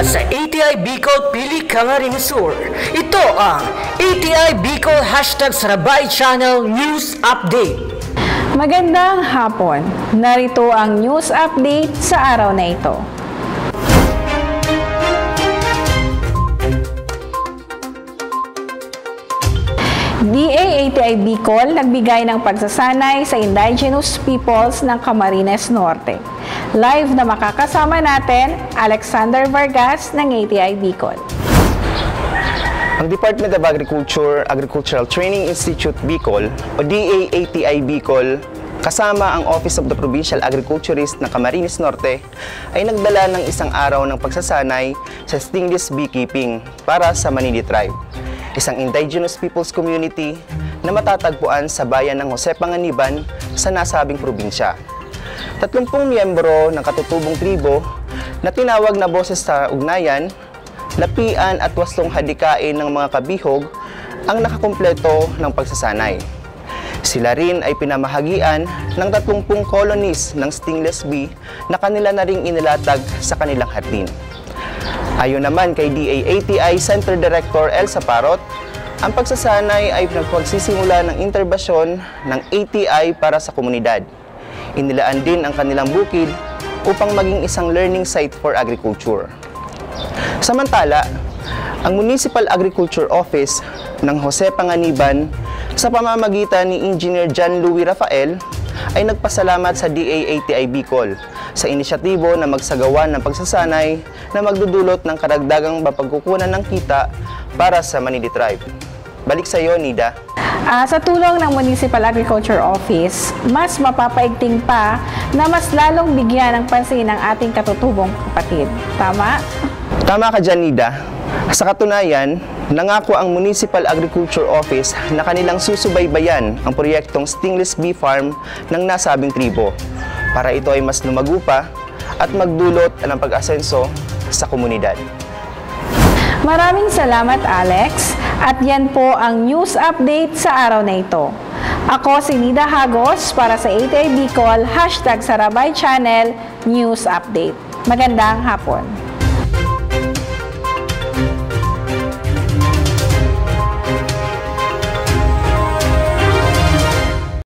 sa ATI Bicol Pili Camarin Sur. Ito ang ATI Bicol #Sarabay Channel News Update. Magandang hapon. Narito ang news update sa araw na ito. ATI Bicol nagbigay ng pagsasanay sa Indigenous peoples ng Camarines Norte. Live na makakasama natin, Alexander Vargas ng ATI Bicol. Ang Department of Agriculture, Agricultural Training Institute Bicol o ATI Bicol kasama ang Office of the Provincial Agriculturist ng Camarines Norte ay nagdala ng isang araw ng pagsasanay sa stingless beekeeping para sa Manini Tribe, isang indigenous people's community na matatagpuan sa bayan ng Jose Panganiban sa nasabing probinsya. 30 miyembro ng katutubong tribo na tinawag na boses sa ugnayan, lapian at waslong hadikain ng mga kabihog ang nakakumpleto ng pagsasanay. Sila rin ay pinamahagian ng 30 colonies ng stingless bee na kanila na ring inilatag sa kanilang hardin. Ayon naman kay ATI Center Director Elsa Parot, ang pagsasanay ay nagpagsisimula ng interbasyon ng ATI para sa komunidad. Inilaan din ang kanilang bukid upang maging isang learning site for agriculture. Samantala, ang Municipal Agriculture Office ng Jose Panganiban sa pamamagitan ni Engineer John Louis Rafael ay nagpasalamat sa ATI Bicol sa inisyatibo na magsagawa ng pagsasanay na magdudulot ng karagdagang mapagkukunan ng kita para sa Manini Tribe. Balik sa iyo, Nida. Sa tulong ng Municipal Agriculture Office, mas mapapaigting pa na mas lalong bigyan ng pansin ng ating katutubong kapatid. Tama? Tama ka dyan, Nida. Sa katunayan, nangako ang Municipal Agriculture Office na kanilang susubaybayan ang proyektong stingless bee farm ng nasabing tribo para ito ay mas lumago pa at magdulot ng pag-asenso sa komunidad. Maraming salamat, Alex. At yan po ang news update sa araw na ito. Ako si Nida Hagos para sa ATI Bicol #Sarabay Channel News Update. Magandang hapon.